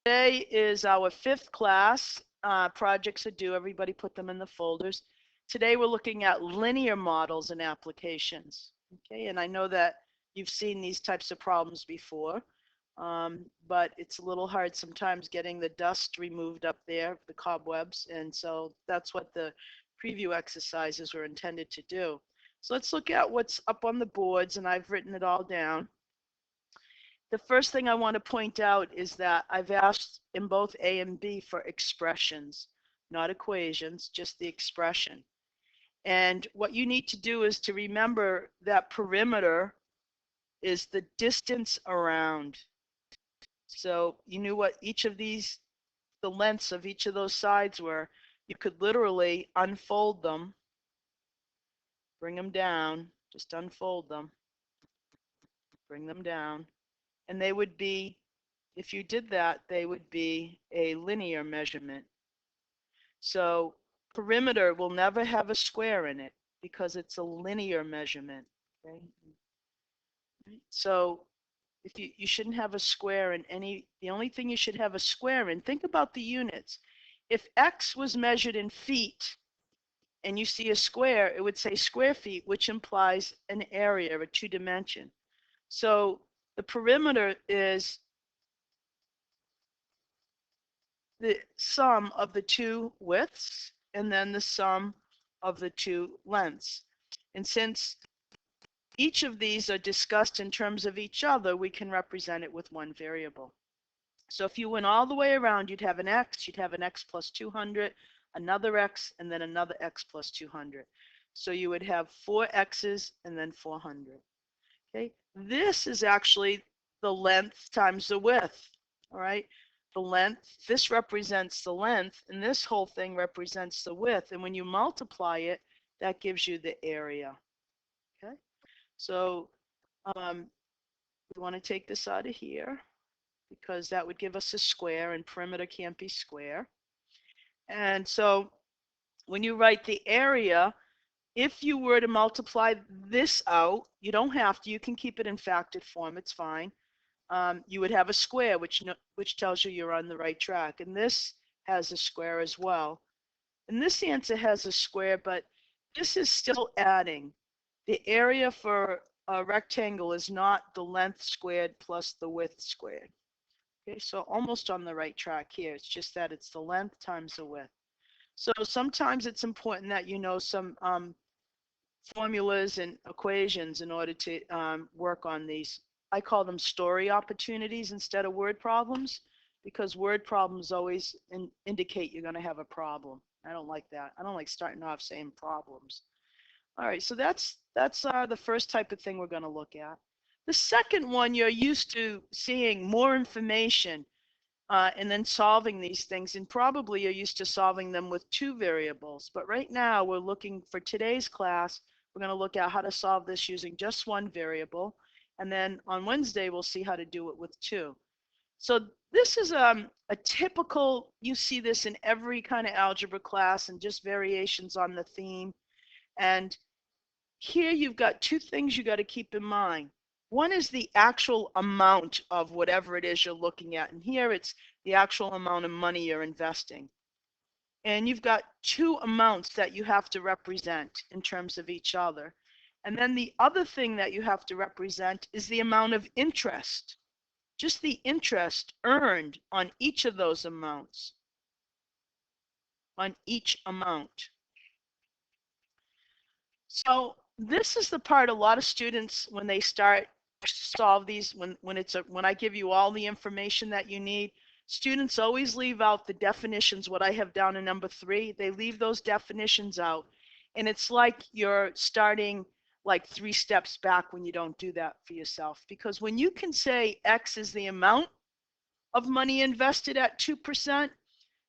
Today is our 5th class. Projects are due. Everybody put them in the folders. Today we're looking at linear models and applications. Okay, and I know that you've seen these types of problems before, but it's a little hard sometimes getting the dust removed up there, the cobwebs, and so that's what the preview exercises were intended to do. So let's look at what's up on the boards, and I've written it all down. The first thing I want to point out is that I've asked in both A and B for expressions, not equations, just the expression. And what you need to do is to remember that perimeter is the distance around. So you knew what each of these, the lengths of each of those sides were. You could literally unfold them, bring them down, just unfold them, bring them down, and they would be, if you did that, they would be a linear measurement. So perimeter will never have a square in it because it's a linear measurement. Okay? So if you shouldn't have a square in any, the only thing you should have a square in, think about the units. If X was measured in feet and you see a square, it would say square feet, which implies an area, a 2-dimension. So the perimeter is the sum of the two widths and then the sum of the two lengths. And since each of these are discussed in terms of each other, we can represent it with one variable. So if you went all the way around, you'd have an x plus 200, another x, and then another x plus 200. So you would have 4 x's and then 400. Okay, this is actually the length times the width. All right, the length, this represents the length, and this whole thing represents the width. And when you multiply it, that gives you the area. Okay, so we want to take this out of here because that would give us a square, and perimeter can't be square. And so when you write the area, if you were to multiply this out, you don't have to, you can keep it in factored form, it's fine. You would have a square, which tells you you're on the right track. And this has a square as well. And this answer has a square, but this is still adding. The area for a rectangle is not the length squared plus the width squared. Okay, so almost on the right track here. It's just that it's the length times the width. So sometimes it's important that you know some formulas and equations in order to work on these. I call them story opportunities instead of word problems, because word problems always indicate you're going to have a problem. I don't like that. I don't like starting off saying problems. All right, so that's the first type of thing we're going to look at. The second one, you're used to seeing more information and then solving these things, and probably you're used to solving them with 2 variables. But right now, we're looking for today's class. We're going to look at how to solve this using just 1 variable. And then on Wednesday, we'll see how to do it with 2. So this is a typical, you see this in every kind of algebra class and just variations on the theme. And here you've got 2 things you got to keep in mind. One is the actual amount of whatever it is you're looking at. And here it's the actual amount of money you're investing. And you've got 2 amounts that you have to represent in terms of each other. And then the other thing that you have to represent is the amount of interest, just the interest earned on each of those amounts, on each amount. So this is the part a lot of students, when they start to solve these, when I give you all the information that you need, students always leave out the definitions, what I have down in number 3. They leave those definitions out. And it's like you're starting like 3 steps back when you don't do that for yourself. Because when you can say X is the amount of money invested at 2%,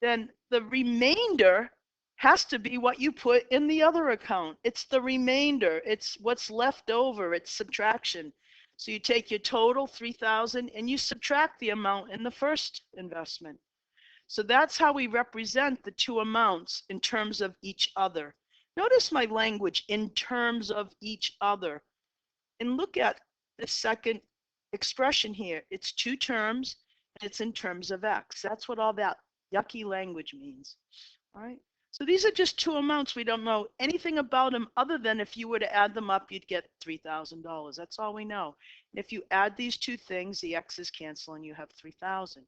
then the remainder has to be what you put in the other account. It's the remainder. It's what's left over. It's subtraction. So you take your total, 3,000, and you subtract the amount in the first investment. So that's how we represent the 2 amounts in terms of each other. Notice my language, in terms of each other. And look at the second expression here. It's 2 terms. It's in terms of X. That's what all that yucky language means. All right. So these are just two amounts. We don't know anything about them other than if you were to add them up, you'd get $3,000. That's all we know. And if you add these two things, the X's cancel and you have 3,000.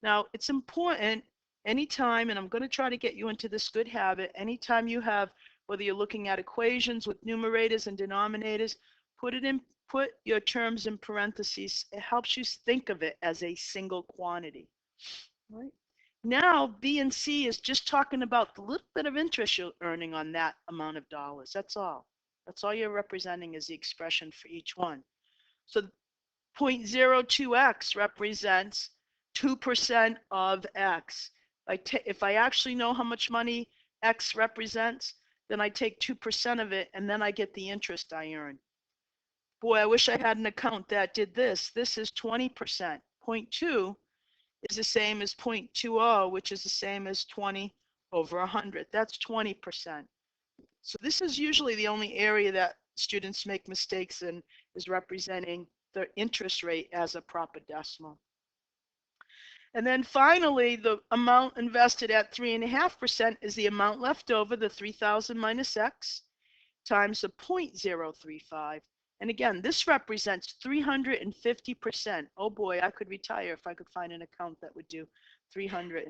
Now, it's important anytime, and I'm going to try to get you into this good habit, anytime you have, whether you're looking at equations with numerators and denominators, put your terms in parentheses. It helps you think of it as a single quantity. Right? Now, B and C is just talking about the little bit of interest you're earning on that amount of dollars. That's all. That's all you're representing is the expression for each one. So 0.02x represents 2% of X. If I actually know how much money X represents, then I take 2% of it, and then I get the interest I earn. Boy, I wish I had an account that did this. This is 20%. 0.2 is the same as 0.20, which is the same as 20 over 100. That's 20%. So this is usually the only area that students make mistakes in, is representing the interest rate as a proper decimal. And then finally, the amount invested at 3.5% is the amount left over, the 3,000 minus X, times the 0.035. And again, this represents 350%. Oh boy, I could retire if I could find an account that would do 350%.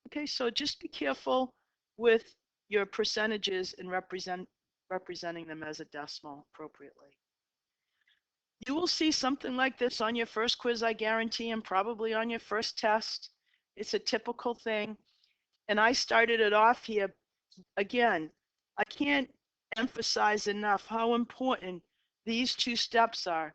Okay, so just be careful with your percentages and representing them as a decimal appropriately. You will see something like this on your first quiz, I guarantee, and probably on your first test. It's a typical thing. And I started it off here. Again, I can't emphasize enough how important these two steps are.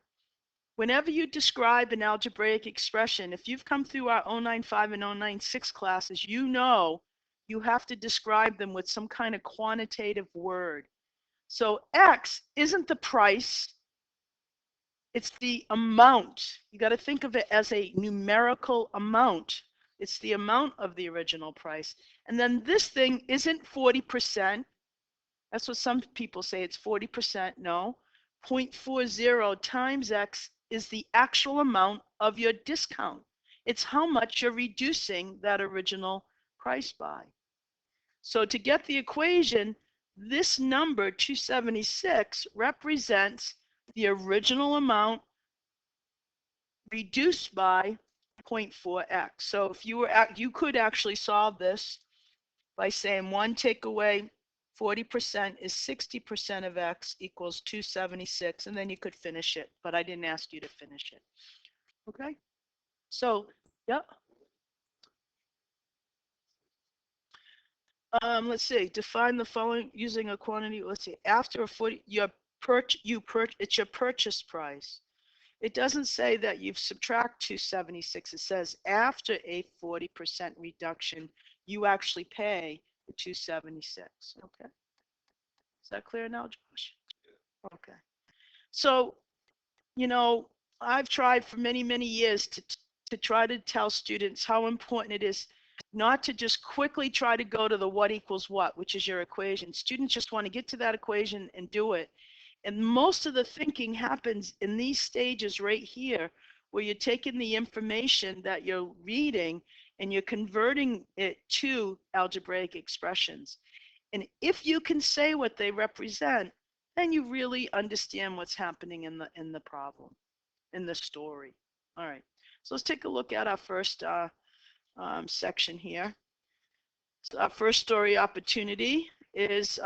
Whenever you describe an algebraic expression, if you've come through our 095 and 096 classes, you know you have to describe them with some kind of quantitative word. So X isn't the price, it's the amount. You got to think of it as a numerical amount. It's the amount of the original price. And then this thing isn't 40%. That's what some people say, it's 40%. No, 0.40 times X is the actual amount of your discount. It's how much you're reducing that original price by. So to get the equation, this number 276 represents the original amount reduced by 0.4x. So if you could actually solve this by saying 1 take away 40% is 60% of X equals 276, and then you could finish it, but I didn't ask you to finish it. Okay? So, yep. Let's see, define the following using a quantity. Let's see, after a 40, it's your purchase price. It doesn't say that you've subtract 276. It says after a 40% reduction, you actually pay the 276. Okay. Is that clear now, Josh? Okay. So, you know, I've tried for many, many years to try to tell students how important it is not to just quickly try to go to the what equals what, which is your equation. Students just want to get to that equation and do it. And most of the thinking happens in these stages right here, where you're taking the information that you're reading and you're converting it to algebraic expressions. And if you can say what they represent, then you really understand what's happening in the problem, in the story. All right, so let's take a look at our first section here. So our first story opportunity is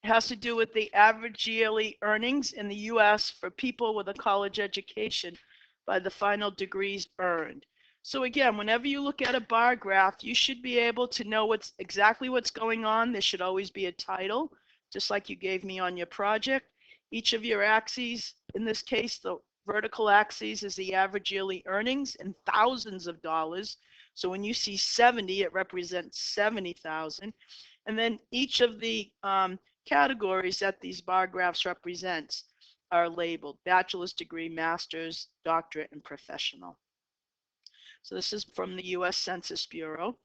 has to do with the average yearly earnings in the U.S. for people with a college education by the final degrees earned. So again, whenever you look at a bar graph, you should be able to know exactly what's going on. There should always be a title, just like you gave me on your project. Each of your axes, in this case, the vertical axis is the average yearly earnings in thousands of dollars. So when you see 70, it represents 70,000. And then each of the categories that these bar graphs represents are labeled bachelor's degree, master's, doctorate, and professional. So this is from the US Census Bureau.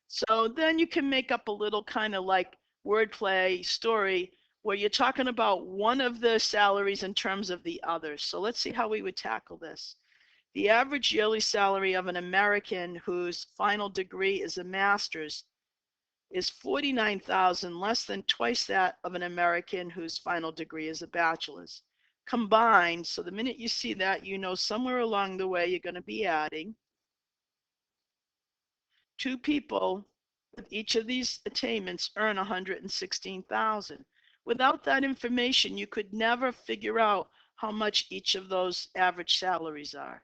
So then you can make up a little kind of like wordplay story where you're talking about one of the salaries in terms of the others. So let's see how we would tackle this. The average yearly salary of an American whose final degree is a master's is $49,000, less than twice that of an American whose final degree is a bachelor's. Combined, so the minute you see that, you know somewhere along the way you're going to be adding two people with each of these attainments earn $116,000. Without that information, you could never figure out how much each of those average salaries are.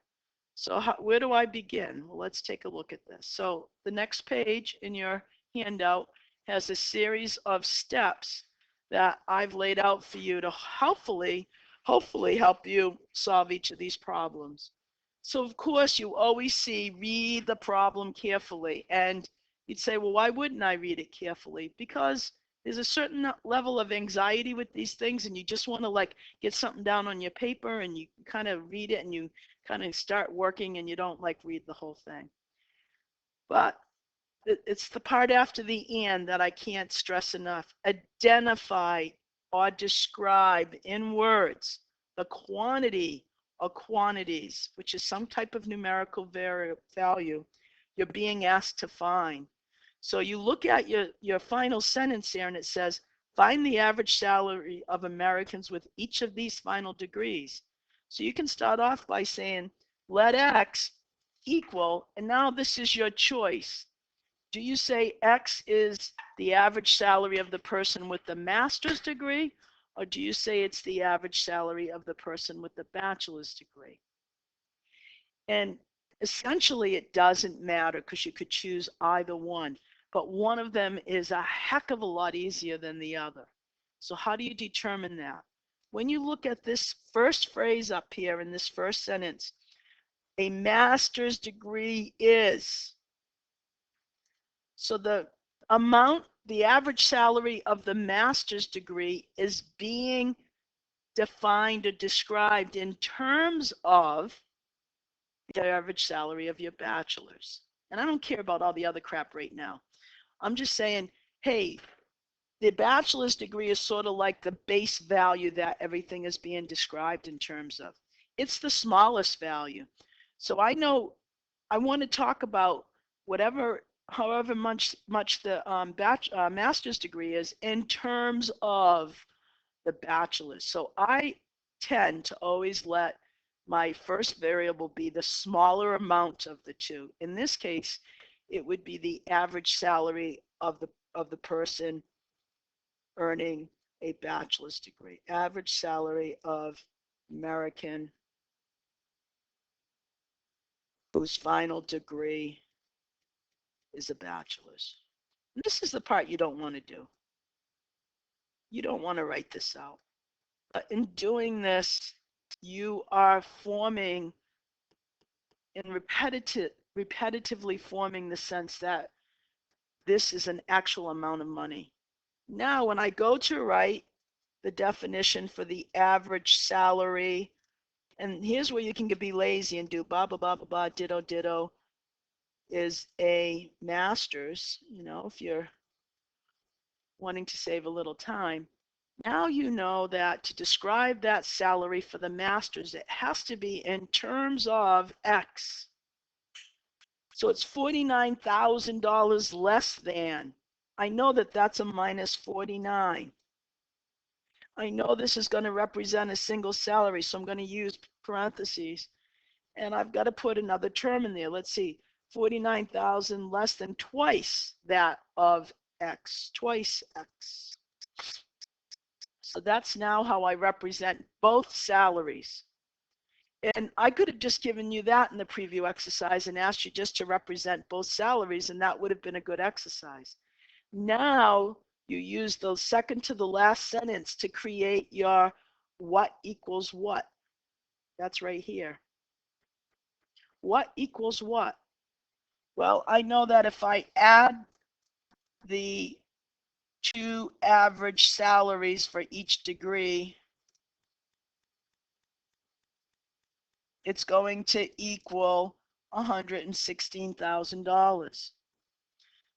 So where do I begin? Well, let's take a look at this. So the next page in your handout has a series of steps that I've laid out for you to hopefully help you solve each of these problems. So of course you always see read the problem carefully, and you'd say, well, why wouldn't I read it carefully? Because there's a certain level of anxiety with these things, and you just want to like get something down on your paper and you kind of read it and you kind of start working and you don't like read the whole thing. But it's the part after the and that I can't stress enough. Identify or describe in words the quantity or quantities, which is some type of numerical value you're being asked to find. So you look at your final sentence here and it says, find the average salary of Americans with each of these final degrees. So you can start off by saying, let X equal, and now this is your choice. Do you say X is the average salary of the person with the master's degree, or do you say it's the average salary of the person with the bachelor's degree? And essentially it doesn't matter because you could choose either one, but one of them is a heck of a lot easier than the other. So how do you determine that? When you look at this first phrase up here in this first sentence, a master's degree is, so the amount, the average salary of the master's degree is being defined or described in terms of the average salary of your bachelor's. And I don't care about all the other crap right now. I'm just saying, hey, the bachelor's degree is sort of like the base value that everything is being described in terms of. It's the smallest value. So I know I want to talk about however much the master's degree is in terms of the bachelor's. So I tend to always let my first variable be the smaller amount of the two. In this case, it would be the average salary of the person earning a bachelor's degree. Average salary of American whose final degree is a bachelor's. And this is the part you don't want to do. You don't want to write this out. But in doing this, you are forming and repetitively forming the sense that this is an actual amount of money. Now, when I go to write the definition for the average salary, and here's where you can be lazy and do blah, blah, blah, blah, blah, ditto, ditto, is a master's, if you're wanting to save a little time. Now you know that to describe that salary for the master's, it has to be in terms of X. So it's $49,000 less than. I know that that's a minus 49. I know this is going to represent a single salary, so I'm going to use parentheses. And I've got to put another term in there. Let's see, 49,000 less than twice that of X, twice X. So that's now how I represent both salaries. And I could have just given you that in the preview exercise and asked you just to represent both salaries, and that would have been a good exercise. Now you use the second to the last sentence to create your what equals what. That's right here. What equals what? Well, I know that if I add the two average salaries for each degree, it's going to equal $116,000.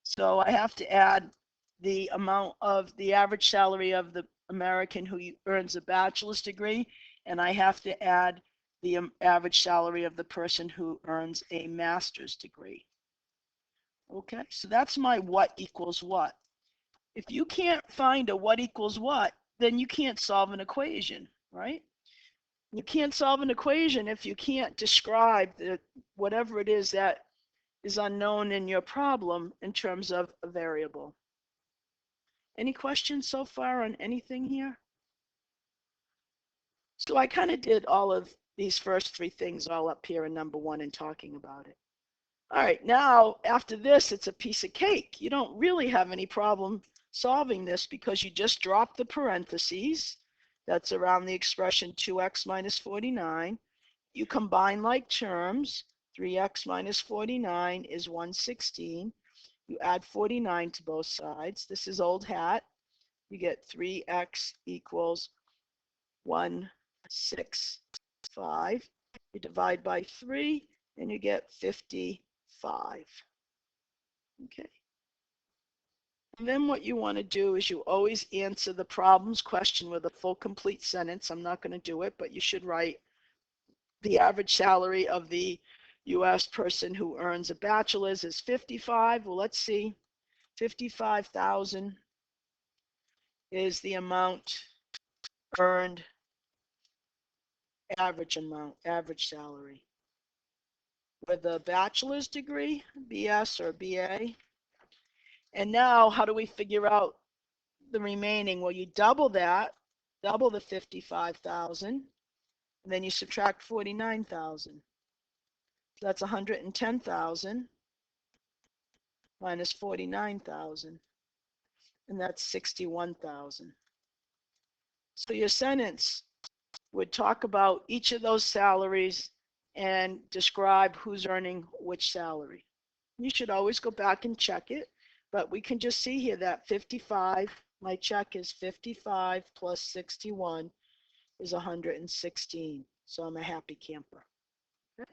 So I have to add the amount of the average salary of the American who earns a bachelor's degree, and I have to add the average salary of the person who earns a master's degree. Okay, so that's my what equals what. If you can't find a what equals what, then you can't solve an equation, right? You can't solve an equation if you can't describe whatever it is that is unknown in your problem in terms of a variable. Any questions so far on anything here? So I kind of did all of these first three things all up here in number one and talking about it. All right, now after this, it's a piece of cake. You don't really have any problem solving this because you just drop the parentheses. That's around the expression 2x minus 49. You combine like terms. 3x minus 49 is 116. You add 49 to both sides. This is old hat. You get 3x equals 165. You divide by 3 and you get 55. Okay. And then what you want to do is you always answer the problem's question with a full complete sentence. I'm not going to do it, but you should write the average salary of the U.S. person who earns a bachelor's is 55. Well, let's see. 55,000 is the amount earned, average salary. With a bachelor's degree, BS or BA. And now how do we figure out the remaining? Well, you double that, double the 55,000, and then you subtract 49,000. So that's 110,000 minus 49,000, and that's 61,000. So your sentence would talk about each of those salaries and describe who's earning which salary. You should always go back and check it, but we can just see here that 55, my check is 55 plus 61 is 116. So I'm a happy camper. Okay.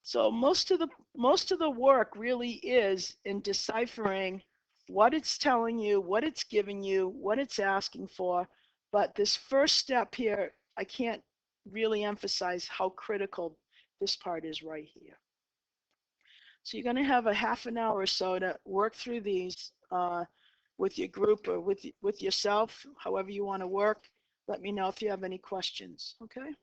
So most of the work really is in deciphering what it's telling you, what it's giving you, what it's asking for. But this first step here, I can't really emphasize how critical this part is right here. So you're going to have a half an hour or so to work through these with your group or with yourself, however you want to work. Let me know if you have any questions, okay?